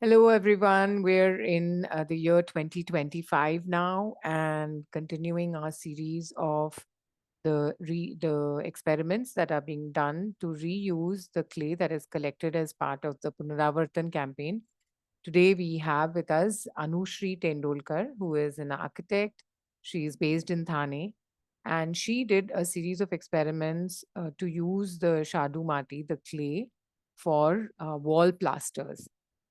Hello, everyone. We're in the year 2025 now and continuing our series of the experiments that are being done to reuse the clay that is collected as part of the Punaravartan campaign. Today, we have with us Anushri Tendolkar, who is an architect. She is based in Thane, and she did a series of experiments to use the Shadu Mati, the clay, for wall plasters.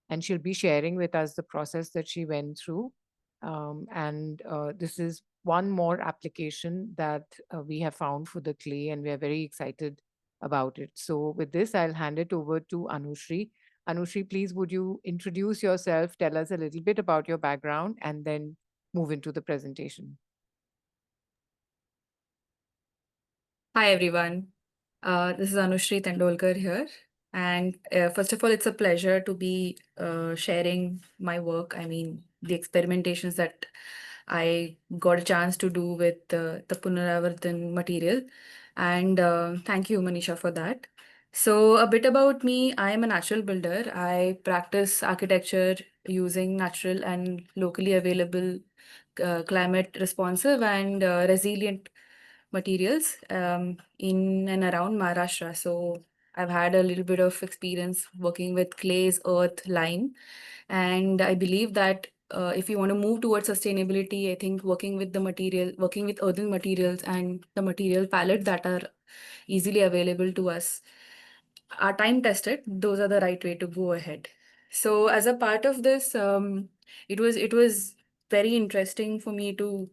And she'll be sharing with us the process that she went through. And this is one more application that we have found for the clay, and we are very excited about it. So, with this, I'll hand it over to Anushri. Anushri, please would you introduce yourself, tell us a little bit about your background, and then move into the presentation. Hi everyone. This is Anushri Tendolkar here. And first of all, it's a pleasure to be sharing my work. I mean, the experimentations that I got a chance to do with the Punaravartan material. And thank you, Manisha, for that. So, a bit about me. I am a natural builder. I practice architecture using natural and locally available climate responsive and resilient materials in and around Maharashtra. So I've had a little bit of experience working with clays, earth, lime, and I believe that if you want to move towards sustainability, I think working with earthen materials and the material palette that are easily available to us are time tested. Those are the right way to go ahead. So as a part of this, it was very interesting for me to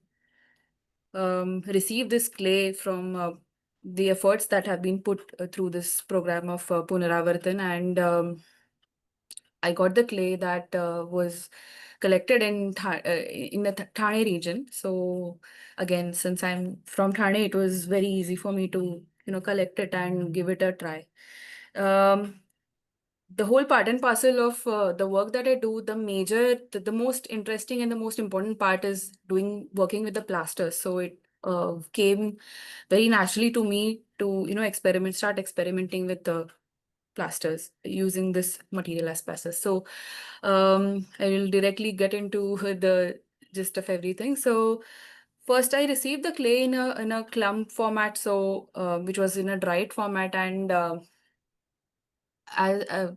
receive this clay from the efforts that have been put through this program of Punaravartan. And I got the clay that was collected in the Thane region. So again, since I'm from Thane, it was very easy for me to collect it and give it a try. Um, the whole part and parcel of the work that I do, the most interesting and the most important part is working with the plasters. So it came very naturally to me to start experimenting with the plasters using this material asbestos. So I will directly get into the gist of everything. So first, I received the clay in a clump format, so which was in a dried format, and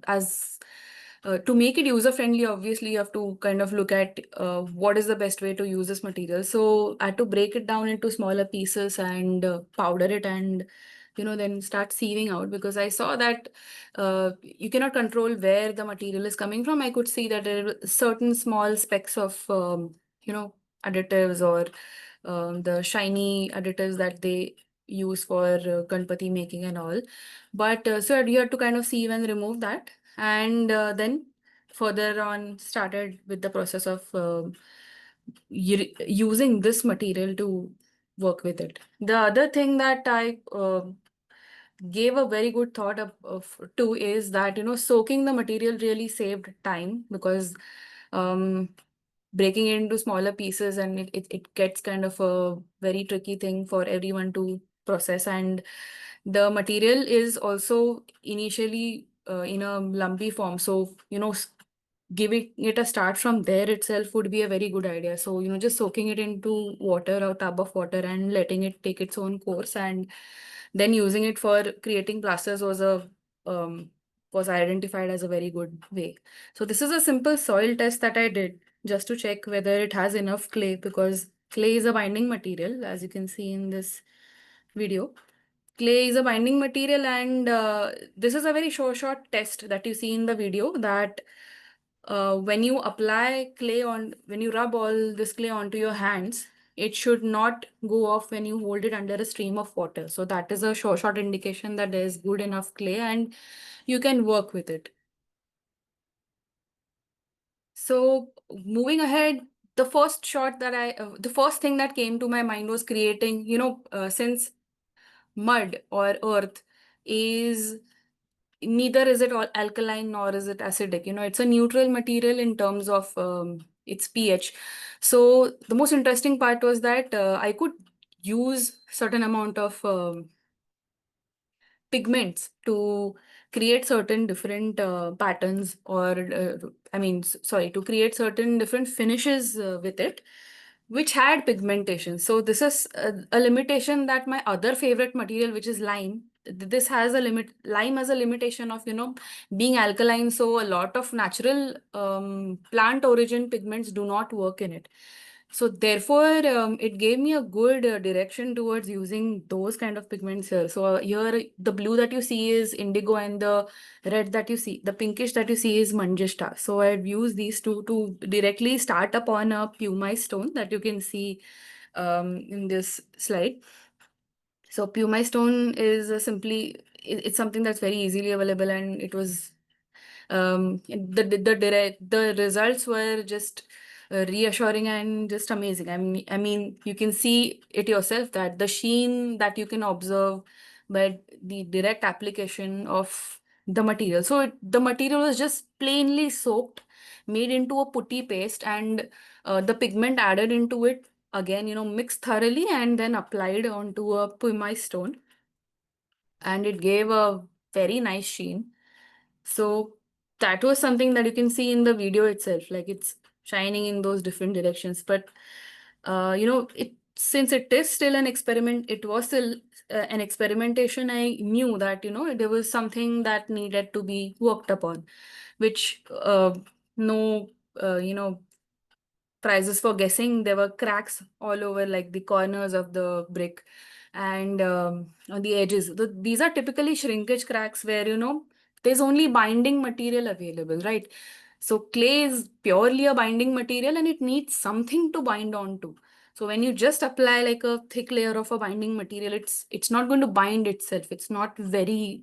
as to make it user friendly, obviously you have to kind of look at what is the best way to use this material. So I had to break it down into smaller pieces and powder it, and then start sieving out, because I saw that you cannot control where the material is coming from. I could see that there were certain small specks of additives, or the shiny additives that they use for Ganpati making and all. But so you had to kind of sieve and remove that, and then further on started with the process of using this material to work with it. The other thing that I gave a very good thought to is that soaking the material really saved time, because um, breaking it into smaller pieces, and it gets kind of a very tricky thing for everyone to process. And the material is also initially in a lumpy form, so giving it a start from there itself would be a very good idea. So just soaking it into water, or tub of water, and letting it take its own course, and then using it for creating plasters um, was identified as a very good way. So this is a simple soil test that I did just to check whether it has enough clay, because clay is a binding material, as you can see in this video. Clay is a binding material, and this is a very short test that you see in the video, that when you rub all this clay onto your hands, it should not go off when you hold it under a stream of water. So that is a short indication that there is good enough clay and you can work with it. So moving ahead, the first thing that came to my mind was creating, since mud or earth is neither is it all alkaline nor is it acidic. It's a neutral material in terms of its pH. So the most interesting part was that I could use certain amount of pigments to create certain different patterns, or sorry, to create certain different finishes with it, which had pigmentation. So this is a limitation that my other favorite material, which is lime, this has a limit. Lime has a limitation of, being alkaline, so a lot of natural plant origin pigments do not work in it. So therefore, it gave me a good direction towards using those kind of pigments here. So here, the blue that you see is indigo, and the red that you see, the pinkish that you see, is manjishta. So I've used these two to directly start upon a pumice stone that you can see in this slide. So pumice stone is it's something that's very easily available, and it was the results were just reassuring and just amazing. I mean, you can see it yourself that the sheen that you can observe by the direct application of the material. So the material was just plainly soaked, made into a putty paste, and the pigment added into it again, mixed thoroughly and then applied onto a pumice stone, and it gave a very nice sheen. So that was something that you can see in the video itself, like it's shining in those different directions. But it, since it is still an experiment, it was still an experimentation. I knew that there was something that needed to be worked upon, which no prizes for guessing. There were cracks all over, like the corners of the brick and on the edges. These are typically shrinkage cracks where, there's only binding material available, right? So clay is purely a binding material and it needs something to bind on to. So when you just apply like a thick layer of a binding material, it's not going to bind itself. It's not very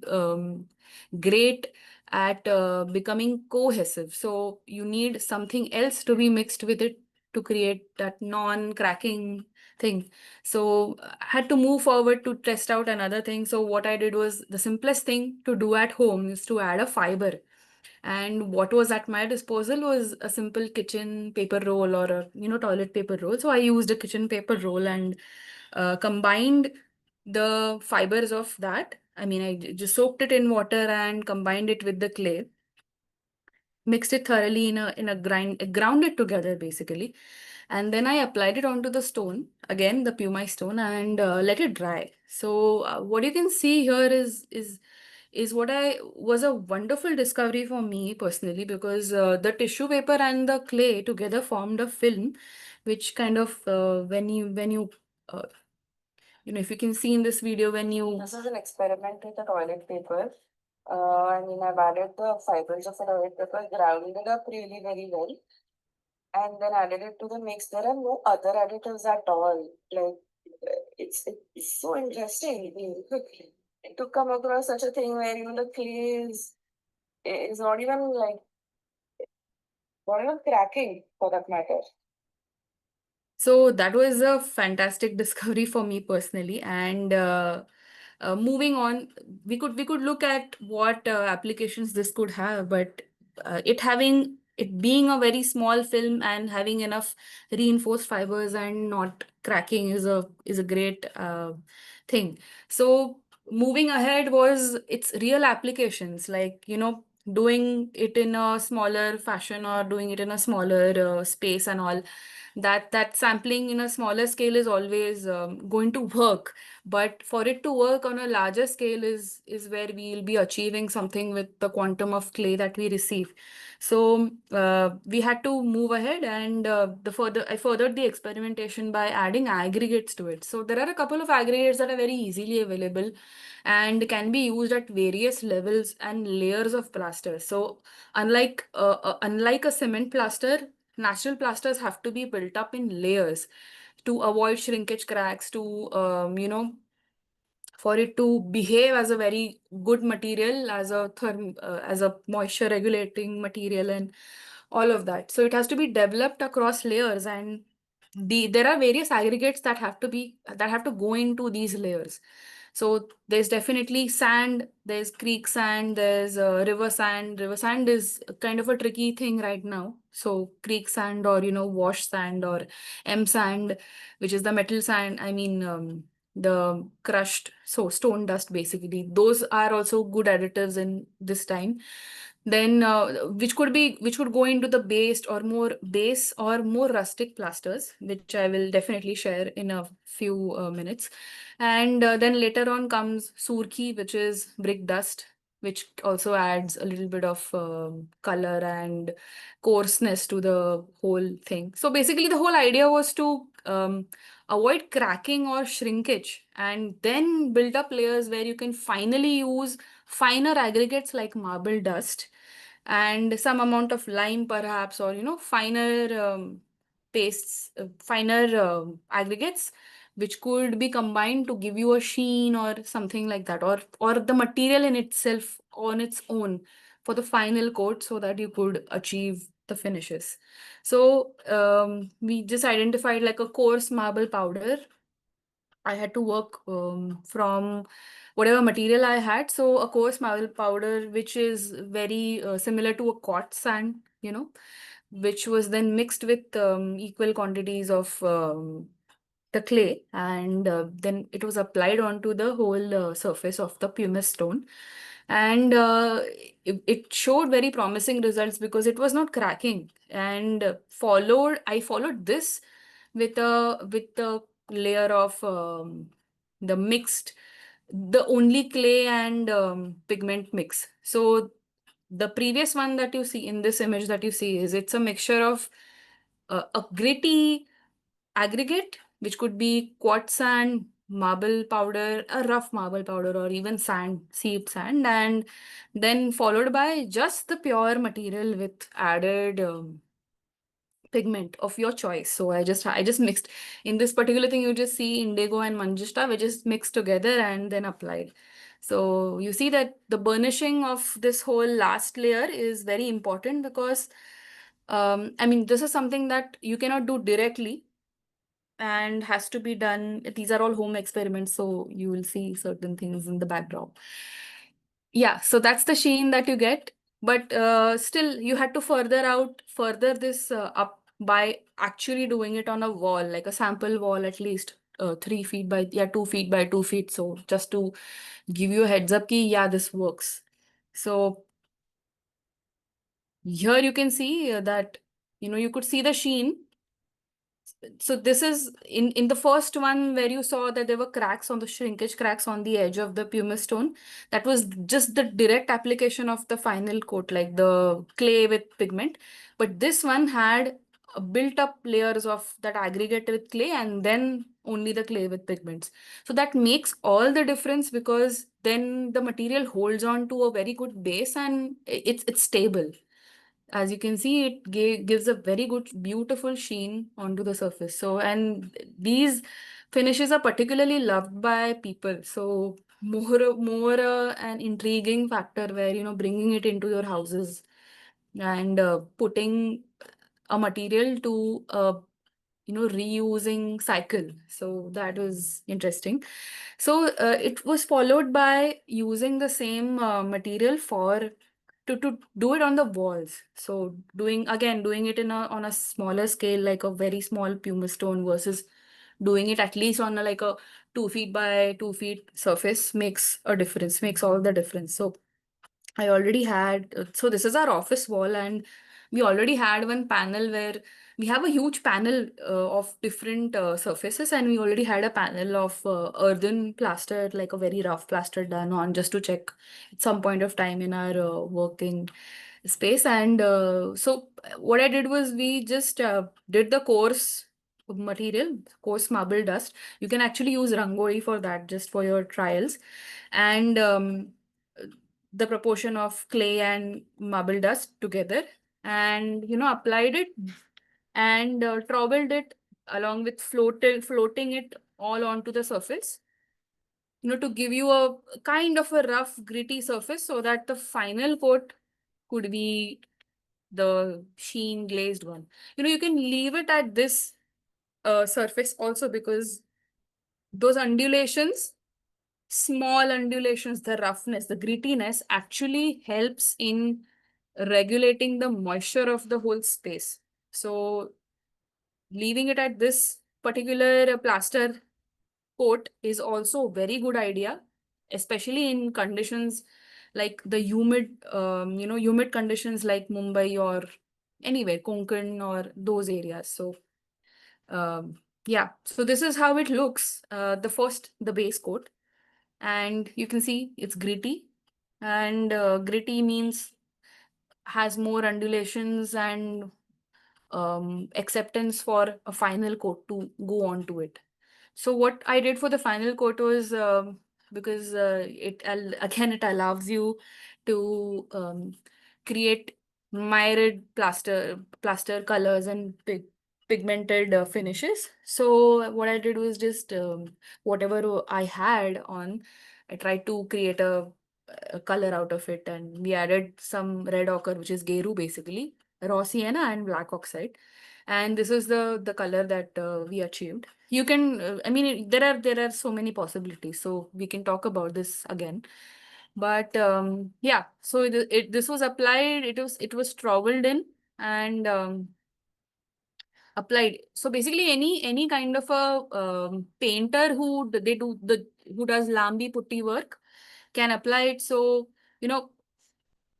great at becoming cohesive. So you need something else to be mixed with it to create that non-cracking thing. So I had to move forward to test out another thing. So what I did was, the simplest thing to do at home is to add a fiber. And what was at my disposal was a simple kitchen paper roll, or a toilet paper roll. So I used a kitchen paper roll and combined the fibers of that. I mean, I just soaked it in water and combined it with the clay, mixed it thoroughly in a ground it together basically, and then I applied it onto the stone, again the pumice stone, and let it dry. So what you can see here is what I was a wonderful discovery for me personally, because the tissue paper and the clay together formed a film, which kind of when you uh, if you can see in this video, when you this is an experiment with the toilet paper. I mean, I've added the fibers of the toilet paper, ground it up really very well, and then added it to the mix. There are no other additives at all. Like, it's so interesting to come across such a thing where the clay is not even like not even cracking for that matter. So that was a fantastic discovery for me personally. And moving on, we could look at what applications this could have, but it being a very small film and having enough reinforced fibers and not cracking is a great thing. So moving ahead was its real applications, like doing it in a smaller fashion or doing it in a smaller space and all. That sampling in a smaller scale is always going to work, but for it to work on a larger scale is where we'll be achieving something with the quantum of clay that we receive. So we had to move ahead, and I furthered the experimentation by adding aggregates to it. So there are a couple of aggregates that are very easily available and can be used at various levels and layers of plaster. So unlike a cement plaster, natural plasters have to be built up in layers to avoid shrinkage cracks, to for it to behave as a very good material, as a moisture regulating material, and all of that. So it has to be developed across layers, and there are various aggregates that have to go into these layers. So there's definitely sand, there's creek sand, there's river sand. River sand is kind of a tricky thing right now. So creek sand, or wash sand, or M sand, which is the metal sand. I mean, the crushed stone dust basically. Those are also good additives in this time. Then which could go into the base or more rustic plasters, which I will definitely share in a few minutes. And then later on comes surki, which is brick dust, which also adds a little bit of color and coarseness to the whole thing. So basically, the whole idea was to avoid cracking or shrinkage and then build up layers where you can finally use finer aggregates like marble dust and some amount of lime perhaps, or finer pastes, finer aggregates which could be combined to give you a sheen or something like that, or the material in itself on its own for the final coat so that you could achieve the finishes. So we just identified like a coarse marble powder. I had to work from whatever material I had. So a coarse marble powder, which is very similar to a quartz sand, which was then mixed with equal quantities of the clay, and then it was applied onto the whole surface of the pumice stone. And it showed very promising results because it was not cracking. And I followed this with a layer of the only clay and pigment mix. So the previous one that you see in this image that you see it's a mixture of a gritty aggregate, which could be quartz sand, marble powder, a rough marble powder, or even sand, seeped sand, and then followed by just the pure material with added pigment of your choice. So I just mixed in this particular thing. You just see indigo and manjishta, which is mixed together and then applied. So you see that the burnishing of this whole last layer is very important because I mean, this is something that you cannot do directly and has to be done. These are all home experiments, so you will see certain things in the backdrop. Yeah, so that's the sheen that you get. But still, you had to further this up by actually doing it on a wall, like a sample wall, at least 3 feet by, yeah, 2 feet by 2 feet. So just to give you a heads up, ki, yeah, this works. So here you can see that, you could see the sheen. So this is in the first one where you saw that there were cracks on the shrinkage cracks on the edge of the pumice stone. That was just the direct application of the final coat, like the clay with pigment. But this one had built up layers of that aggregate with clay and then only the clay with pigments. So that makes all the difference because then the material holds on to a very good base and it's stable. As you can see, it gives a very good, beautiful sheen onto the surface. So, and these finishes are particularly loved by people. So, more an intriguing factor where, bringing it into your houses and putting a material to reusing cycle. So that was interesting. So it was followed by using the same material for to do it on the walls. So doing it on a smaller scale, like a very small pumice stone versus doing it at least on like a 2 feet by 2 feet surface makes all the difference. So I already had, so this is our office wall, and we already had one panel where we have a huge panel of different surfaces, and we already had a panel of earthen plaster, like a very rough plaster done on just to check at some point of time in our working space. And so what I did was we just did the coarse material, coarse marble dust. You can actually use rangoli for that, just for your trials. And the proportion of clay and marble dust together, and applied it and troweled it along with floating it all onto the surface, to give you a kind of a rough gritty surface so that the final coat could be the sheen glazed one. You can leave it at this surface also because those undulations, small undulations, the roughness, the grittiness actually helps in regulating the moisture of the whole space. So leaving it at this particular plaster coat is also a very good idea, especially in conditions like the humid, humid conditions like Mumbai or anywhere, Konkan or those areas. So, yeah, so this is how it looks. The base coat, and you can see it's gritty, and gritty means has more undulations and acceptance for a final coat to go on to it. So what I did for the final coat was, because again it allows you to create myriad plaster colors and pigmented finishes. So what I did was just whatever I had on, I tried to create a color out of it, and we added some red ochre, which is Geru basically, raw sienna and black oxide, and this is the color that we achieved. You can, I mean, there are so many possibilities, so we can talk about this again. But yeah, so this was applied. It was troweled in and applied. So basically, any kind of a painter who does lambi putty work can apply it. So you know,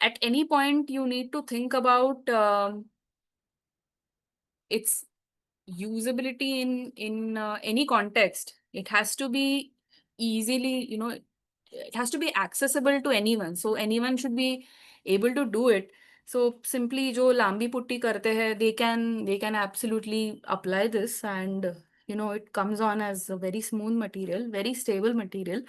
at any point you need to think about its usability in any context. It has to be easily, it has to be accessible to anyone, so anyone should be able to do it. So simply jo lambi putti karte hai, they can absolutely apply this, and it comes on as a very smooth material, very stable material.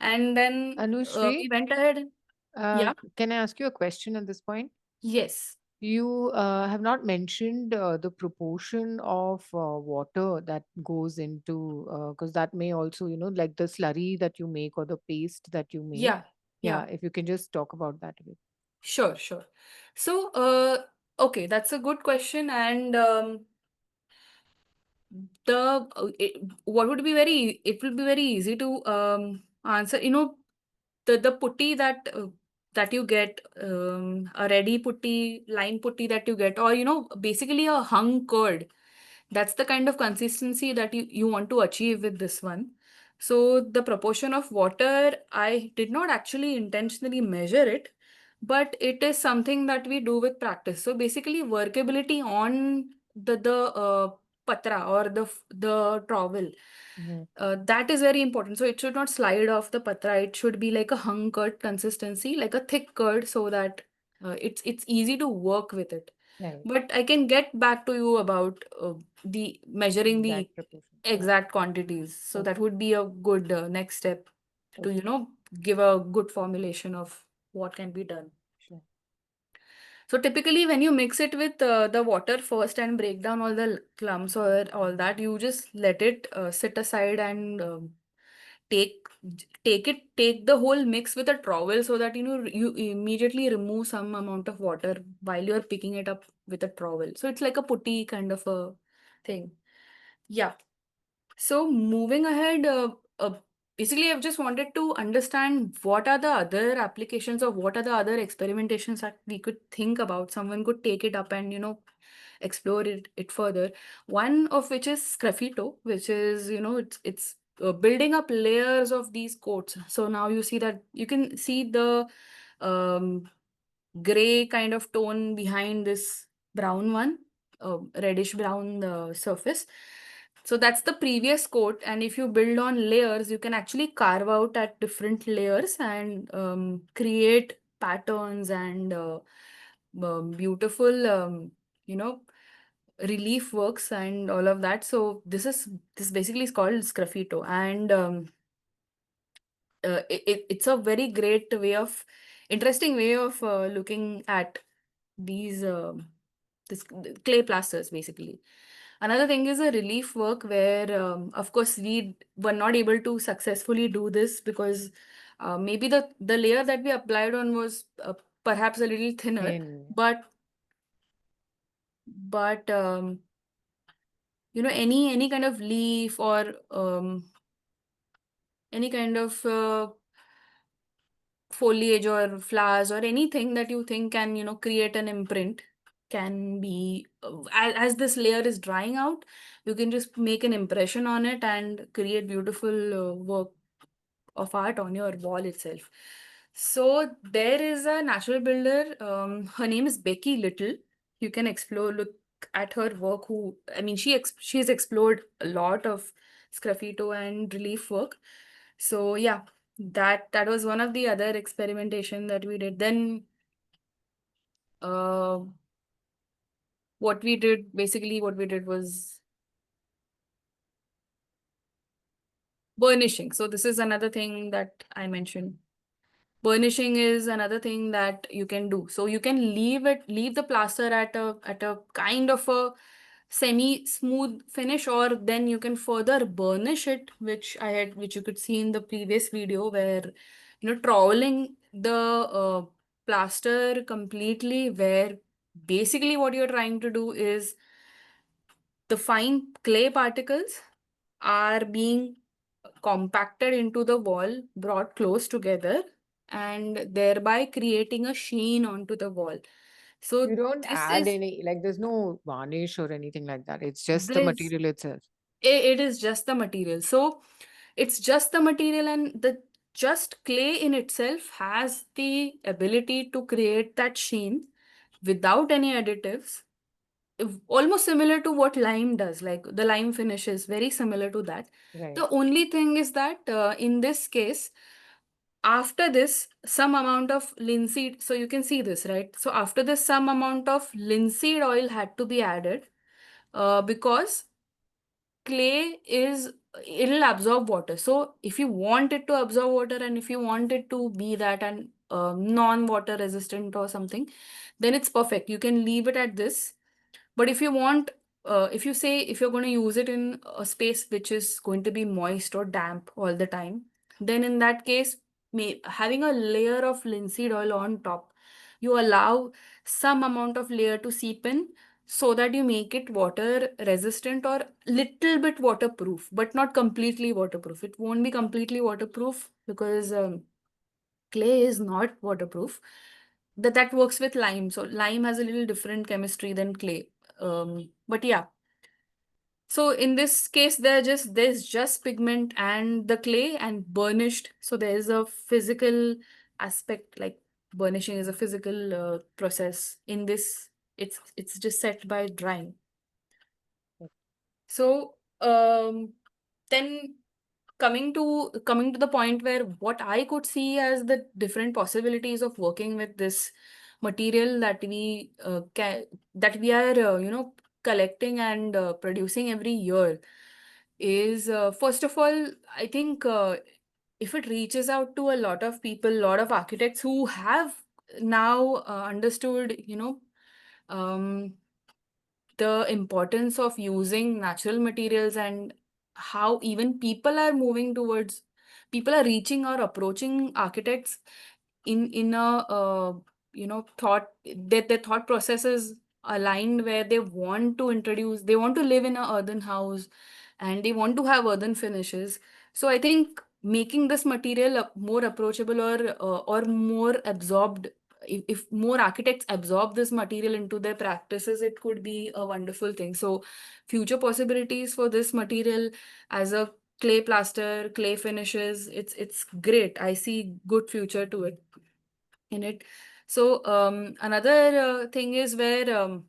And then we Anushri, went ahead. Yeah. can I ask you a question at this point? Yes. You have not mentioned the proportion of water that goes into, because that may also, like the slurry that you make or the paste that you make. Yeah. Yeah, Yeah. if you can just talk about that a bit. Sure, sure. So, okay, that's a good question. And what would be it will be very easy to answer. The putty that you get, a ready putty, line putty that you get, or basically a hung curd. That's the kind of consistency that you want to achieve with this one. So the proportion of water, I did not actually intentionally measure it, but it is something that we do with practice. So basically, workability on the patra or the trowel, Mhm. that is very important. So it should not slide off the patra. It should be like a hung curd consistency, like a thick curd, so that it's easy to work with it. Right. But I can get back to you about the measuring the Exact proportion. Yeah. exact quantities. So that Okay. would be a good next step to Okay. give a good formulation of what can be done. Sure. So typically, when you mix it with the water first and break down all the clumps or all that, you just let it sit aside and take take the whole mix with a trowel, so that you immediately remove some amount of water while you're picking it up with a trowel. So it's like a putty kind of a thing. Yeah. So moving ahead, basically, I've just wanted to understand what are the other applications or what are the other experimentations that we could think about. Someone could take it up and explore it further. One of which is Sgraffito, which is it's building up layers of these coats. So now you see that you can see the um, gray kind of tone behind this brown one, reddish brown surface. So that's the previous coat, and if you build on layers, you can actually carve out at different layers and create patterns and beautiful, you know, relief works and all of that. So this basically is called Sgraffito, and it's a very great way of interesting way of looking at these this clay plasters basically. Another thing is a relief work where of course we were not able to successfully do this because maybe the layer that we applied on was perhaps a little thinner, Thin. but any kind of leaf or any kind of foliage or flowers or anything that you think can create an imprint can be, as this layer is drying out, you can just make an impression on it and create beautiful work of art on your wall itself. So there is a natural builder. Her name is Becky Little. You can explore, look at her work. She has explored a lot of sgraffito and relief work. So yeah, that was one of the other experimentation that we did. Then uh, what we did was burnishing. So this is another thing that I mentioned. Burnishing is another thing that you can do. So you can leave the plaster at a kind of a semi smooth finish, or then you can further burnish it, which you could see in the previous video, where troweling the plaster completely, where basically what you're trying to do is the fine clay particles are being compacted into the wall, brought close together, and thereby creating a sheen onto the wall. You So don't this add is any, like, there's no varnish or anything like that. It's just the this material itself. it is just the material. So it's just the material, and the just clay in itself has the ability to create that sheen without any additives, almost similar to what lime does. Like the lime finish is very similar to that. Right. The only thing is that in this case, after this, some amount of linseed, so you can see this, right? So after this, some amount of linseed oil had to be added, because clay is, it'll absorb water. So if you want it to absorb water, and if you want it to be that and non-water resistant or something, then it's perfect. You can leave it at this. But if you want, if you're going to use it in a space which is going to be moist or damp all the time, then in that case, having a layer of linseed oil on top, you allow some amount of layer to seep in, so that you make it water resistant or little bit waterproof, but not completely waterproof. It won't be completely waterproof because clay is not waterproof. That works with lime. So lime has a little different chemistry than clay. But yeah, so in this case, there's just pigment and the clay and burnished. So there is a physical aspect, like burnishing is a physical process. In this, it's just set by drying. So then coming to the point where what I could see as the different possibilities of working with this material that we are collecting and producing every year is, first of all, I think if it reaches out to a lot of people, a lot of architects who have now understood, um, the importance of using natural materials, and how even people are reaching or approaching architects in a thought that their thought process is aligned, where they want to live in a earthen house, and they want to have earthen finishes. So I think making this material more approachable, or more absorbed, if more architects absorb this material into their practices, it could be a wonderful thing. So future possibilities for this material as a clay plaster, clay finishes, it's great. I see good future to it in it. So another thing is where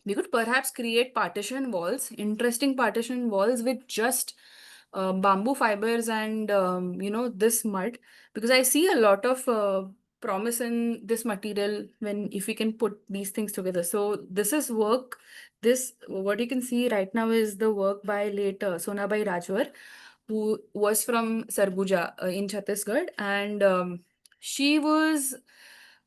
we could perhaps create partition walls, interesting partition walls with just bamboo fibers and this mud, because I see a lot of promise in this material when if we can put these things together. So this is work. This what you can see right now is the work by late Sonabai Rajwar, who was from Sarguja in Chhattisgarh, and she was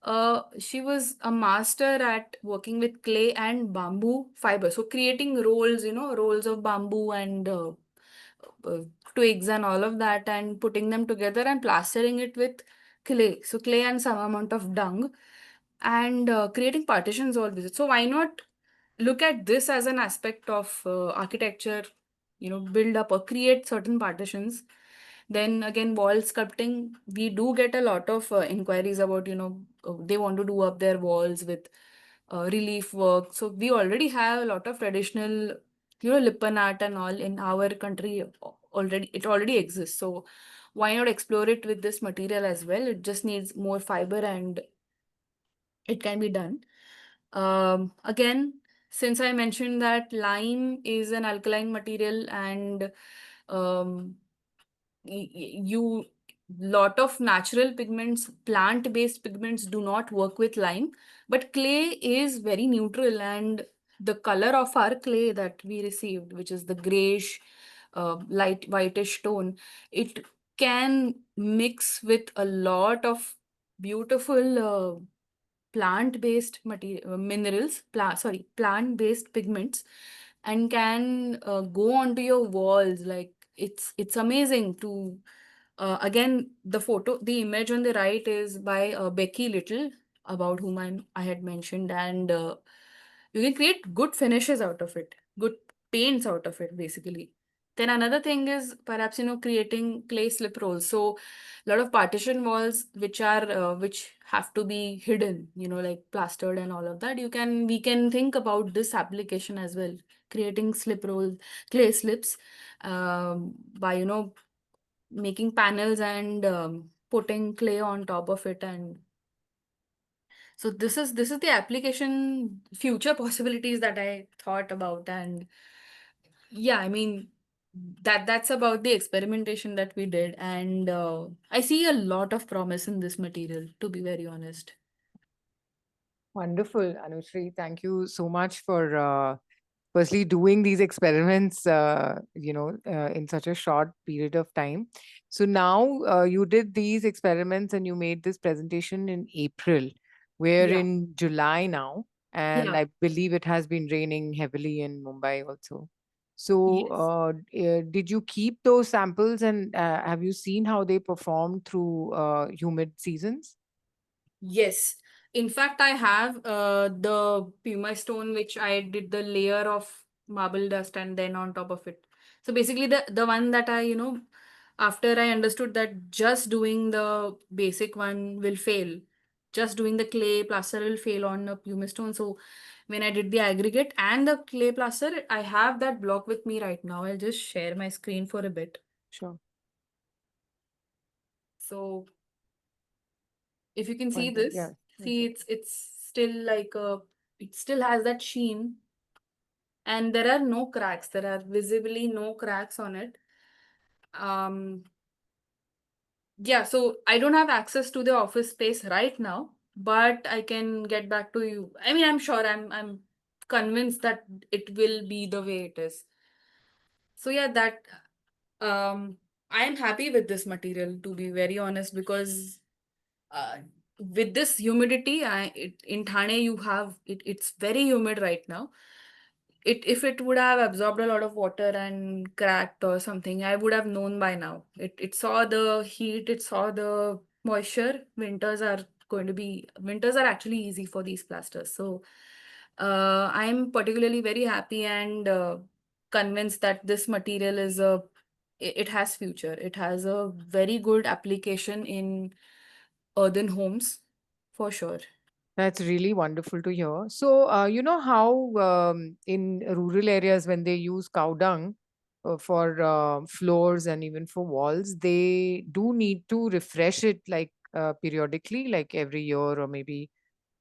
a master at working with clay and bamboo fiber. So creating rolls, rolls of bamboo and uh, twigs and all of that, and putting them together and plastering it with clay. So clay and some amount of dung, and creating partitions all with it. So why not look at this as an aspect of architecture, build up or create certain partitions. Then again, wall sculpting, we do get a lot of inquiries about, they want to do up their walls with relief work. So we already have a lot of traditional, Lippan art and all in our country already. It already exists. So why not explore it with this material as well? It just needs more fiber and it can be done. Again, since I mentioned that lime is an alkaline material and um, you lot of natural pigments, plant-based pigments do not work with lime, but clay is very neutral, and the color of our clay that we received, which is the grayish, light whitish tone, it can mix with a lot of beautiful plant-based material minerals, plant-based pigments, and can go onto your walls. Like it's amazing to again, the image on the right is by Becky Little, about whom I had mentioned, and you can create good finishes out of it, good paints out of it, basically. Then another thing is perhaps creating clay slip rolls. So a lot of partition walls which have to be hidden, like plastered and all of that. We can think about this application as well, creating slip rolls, clay slips, by making panels and putting clay on top of it. And so this is the application future possibilities that I thought about. And yeah, I mean, that's about the experimentation that we did. And I see a lot of promise in this material, to be very honest. Wonderful, Anushri. Thank you so much for firstly doing these experiments, in such a short period of time. So now you did these experiments and you made this presentation in April. We're Yeah. in July now, and Yeah. I believe it has been raining heavily in Mumbai also. So, Yes. did you keep those samples and have you seen how they perform through humid seasons? Yes. In fact, I have the Puma stone, which I did the layer of marble dust and then on top of it. So basically, the one that after I understood that just doing the basic one will fail, just doing the clay plaster will fail on a Puma stone. So when I did the aggregate and the clay plaster, I have that block with me right now. I'll just share my screen for a bit. Sure. So if you can see Wonderful. this, Yeah. see it's still like it still has that sheen, and there are no cracks. There are visibly no cracks on it. Um, yeah, so I don't have access to the office space right now, but I can get back to you. I mean, I'm sure I'm convinced that it will be the way it is. So yeah, that um I am happy with this material, to be very honest, because uh, with this humidity, in Thane you have it's very humid right now. If it would have absorbed a lot of water and cracked or something, I would have known by now. It saw the heat, it saw the moisture. Winters are actually easy for these plasters. So I'm particularly very happy and convinced that this material it has future. It has a very good application in earthen homes, for sure. That's really wonderful to hear. So, you know how in rural areas, when they use cow dung for floors and even for walls, they do need to refresh it like periodically, like every year or maybe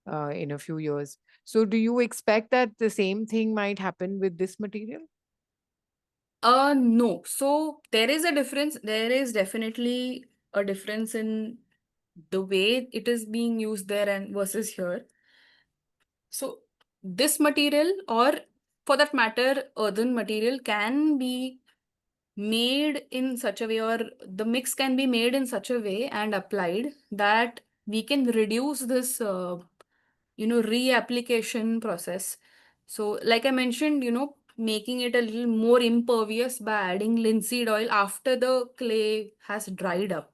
in a few years. So, do you expect that the same thing might happen with this material? No. So there is a difference. There is definitely a difference in the way it is being used there and versus here. So this material, or for that matter, earthen material, can be made in such a way, or the mix can be made in such a way and applied that we can reduce this reapplication process. So like I mentioned, making it a little more impervious by adding linseed oil after the clay has dried up.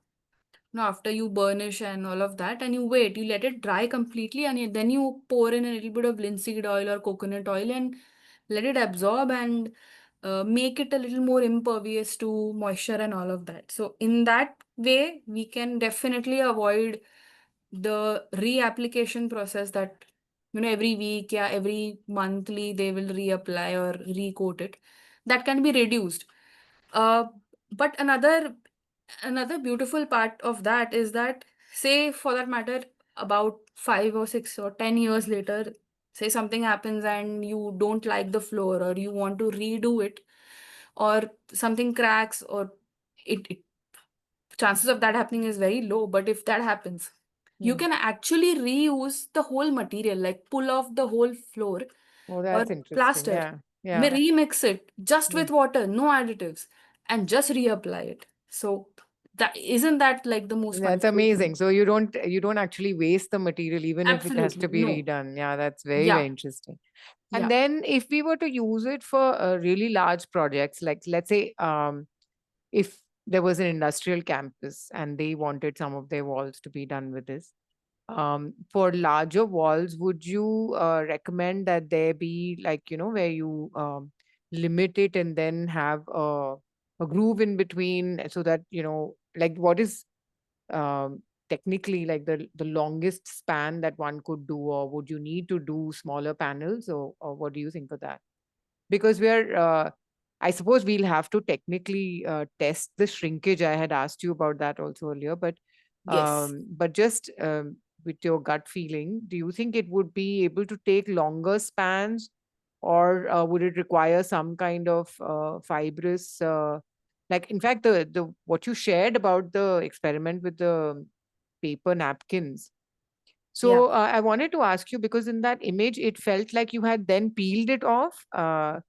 Now after you burnish and all of that, and you wait, you let it dry completely, and then you pour in a little bit of linseed oil or coconut oil and let it absorb and make it a little more impervious to moisture and all of that. So in that way, we can definitely avoid the reapplication process that every week, yeah, every monthly they will reapply or recoat it. That can be reduced. Uh, but another beautiful part of that is that, say for that matter, about 5 or 6 or 10 years later, say something happens and you don't like the floor or you want to redo it, or something cracks, or it chances of that happening is very low, but if that happens, you Hmm. can actually reuse the whole material, like pull off the whole floor Oh, or that's interesting. plaster, Yeah. Yeah. remix it just Hmm. with water, no additives, and just reapply it. So that isn't that like the most That's wonderful amazing. thing? So you don't actually waste the material even if it has Absolutely to be no. redone. Yeah, that's very, Yeah, very interesting. And yeah, then if we were to use it for really large projects, like let's say if there was an industrial campus and they wanted some of their walls to be done with this, for larger walls, would you recommend that there be like, where you limit it and then have a groove in between so that, like what is technically like the longest span that one could do, or would you need to do smaller panels, or what do you think of that? Because I suppose we'll have to technically test the shrinkage. I had asked you about that also earlier, yes. but just with your gut feeling, do you think it would be able to take longer spans, or would it require some kind of fibrous like in fact the what you shared about the experiment with the paper napkins. Yeah. So I wanted to ask you, because in that image it felt like you had then peeled it off.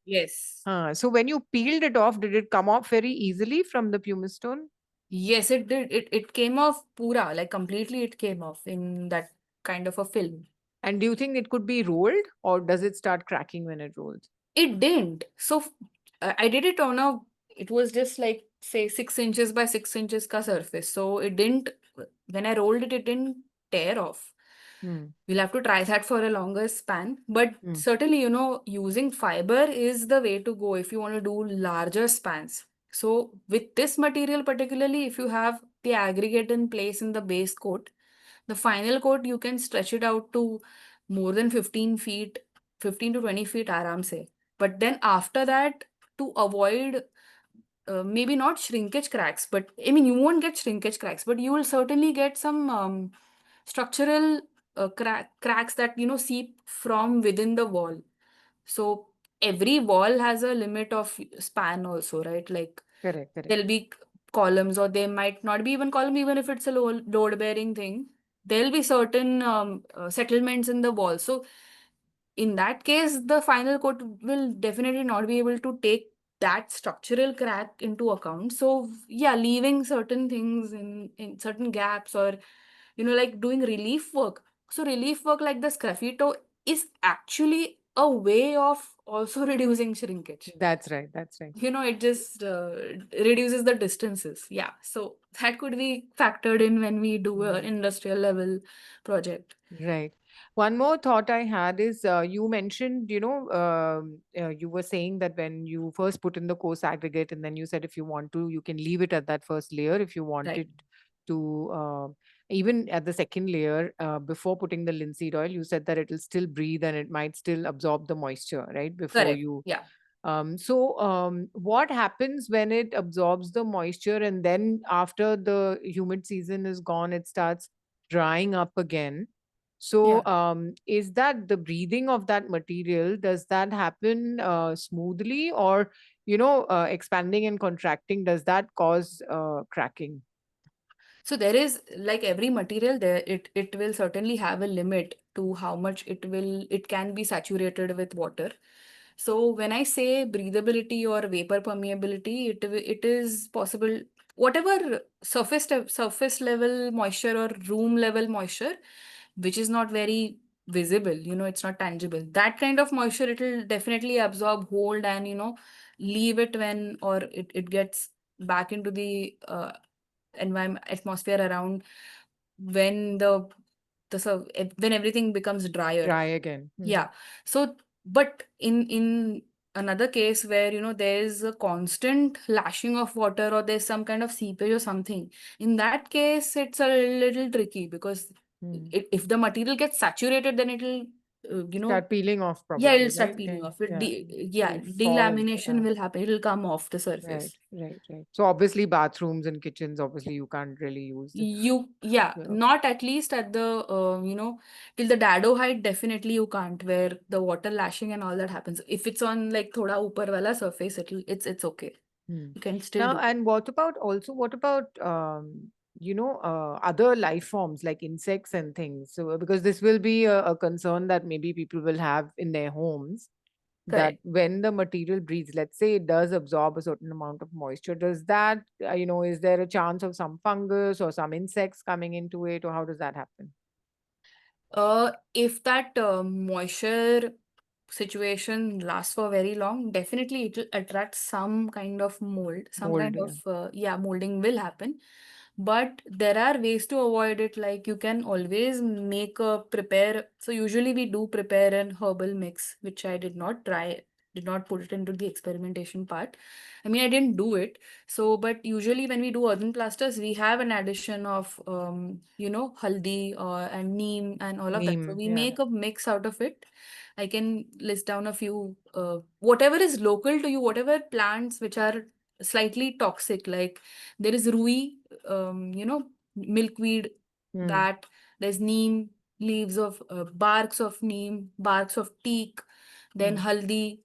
Yes. So when you peeled it off, did it come off very easily from the pumice stone? Yes, it did. It came off pura, like completely it came off in that kind of a film. And do you think it could be rolled, or does it start cracking when it rolls? It didn't. So I did it on a, it was just like say 6 inches by 6 inches ka surface. So it didn't, when I rolled it, it didn't tear off. Hmm. We'll have to try that for a longer span. But Hmm. certainly, using fiber is the way to go if you want to do larger spans. So with this material, particularly if you have the aggregate in place in the base coat, the final coat, you can stretch it out to more than 15 feet, 15 to 20 feet aram se. But then after that, to avoid maybe not shrinkage cracks, but I mean, you won't get shrinkage cracks, but you will certainly get some structural cracks that, seep from within the wall. So every wall has a limit of span also, right? Like Correct, correct. there'll be columns, or they might not be even column, even if it's a load bearing thing. There'll be certain settlements in the wall. So in that case, the final coat will definitely not be able to take that structural crack into account. So yeah, leaving certain things in certain gaps, or like doing relief work. So relief work like the sgraffito is actually a way of also reducing shrinkage. That's right. That's right. It just reduces the distances. Yeah, so that could be factored in when we do an Hmm. industrial level project. Right. One more thought I had is you mentioned, you were saying that when you first put in the course aggregate, and then you said if you want to, you can leave it at that first layer. If you want Right. it to, even at the second layer, before putting the linseed oil, you said that it will still breathe and it might still absorb the moisture, right? Before Correct. you. Yeah. What happens when it absorbs the moisture and then after the humid season is gone, it starts drying up again? So, Yeah. is that the breathing of that material? Does that happen smoothly, or expanding and contracting? Does that cause cracking? So there is, like every material, there it will certainly have a limit to how much it can be saturated with water. So when I say breathability or vapor permeability, it is possible, whatever surface level moisture or room level moisture, which is not very visible, it's not tangible. That kind of moisture, it will definitely absorb, hold, and leave it when, or it gets back into the environment atmosphere around when when everything becomes drier. Dry again. Yeah. So, but in another case where there's a constant lashing of water, or there's some kind of seepage or something, in that case it's a little tricky, because Hmm. if the material gets saturated, then it'll Start peeling off yeah, probably, it'll start right? peeling off. Yeah. Yeah, It'll fall. delamination will happen. It'll come off the Right, surface. right, right. So obviously bathrooms and kitchens, obviously you can't really use the, Yeah, yeah, not at least at the till the dado height. Definitely you can't, where the water lashing and all that happens. If it's on like thoda upar wala surface, it's okay. hmm. You can still Now, do it. and what about other life forms like insects and things? So because this will be a concern that maybe people will have in their homes, that Correct. when the material breathes, let's say it does absorb a certain amount of moisture, does that, is there a chance of some fungus or some insects coming into it, or how does that happen? If that moisture situation lasts for very long, definitely it will attract some kind of mold, some Mold, kind yeah. of molding will happen. But there are ways to avoid it. Like you can always prepare. So usually we do prepare an herbal mix, which I did not try, did not put it into the experimentation part. I mean, I didn't do it. So, but usually when we do earthen plasters, we have an addition of, haldi and neem and all of that. So Neem, we yeah. make a mix out of it. I can list down a few, whatever is local to you, whatever plants which are slightly toxic, like there is rui, milkweed, Hmm. that there's neem, leaves of barks of neem, barks of teak, then Hmm. haldi,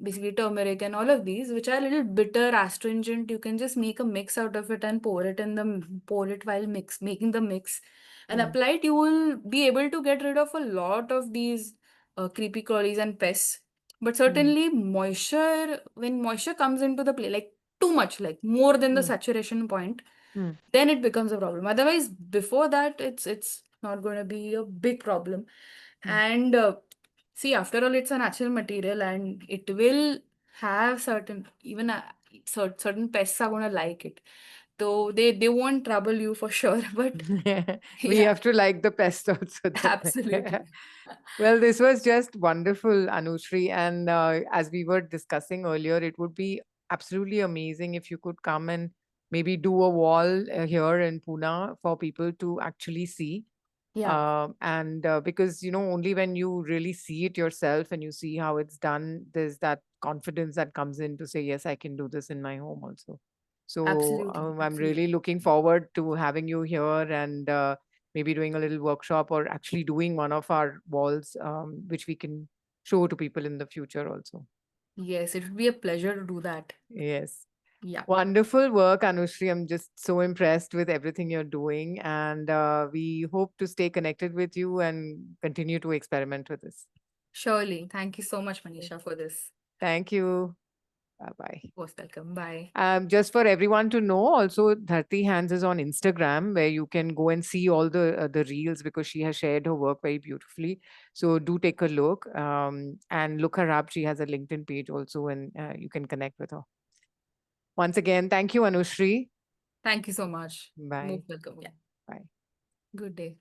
basically turmeric, and all of these, which are a little bitter, astringent. You can just make a mix out of it and pour it while making the mix and Hmm. apply it. You will be able to get rid of a lot of these creepy crawlies and pests. But Hmm. certainly moisture, when moisture comes into the play, like too much, like more than the Hmm. saturation point, Hmm. then it becomes a problem. Otherwise, before that, it's not going to be a big problem. Hmm. And see, after all, it's a natural material, and it will have certain, even certain pests are going to like it. So they won't trouble you for sure. But We yeah, have to like the pest also. absolutely. Well, this was just wonderful, Anushri. And as we were discussing earlier, it would be absolutely amazing if you could come and maybe do a wall here in Pune for people to actually see. Yeah, And because, only when you really see it yourself and you see how it's done, there's that confidence that comes in to say, yes, I can do this in my home also. So absolutely, I'm really absolutely. looking forward to having you here and maybe doing a little workshop or actually doing one of our walls, which we can show to people in the future also. Yes, it would be a pleasure to do that. Yes. Yeah, Wonderful work, Anushri. I'm just so impressed with everything you're doing. And we hope to stay connected with you and continue to experiment with this. surely. Thank you so much, Manisha, for this. Thank you. Bye bye. Most welcome. Bye. Just for everyone to know, also Dharti Hands is on Instagram where you can go and see all the reels because she has shared her work very beautifully. So do take a look and look her up. She has a LinkedIn page also, and you can connect with her. Once again, thank you, Anushri. Thank you so much. Bye. Most welcome. Yeah. Bye. Good day.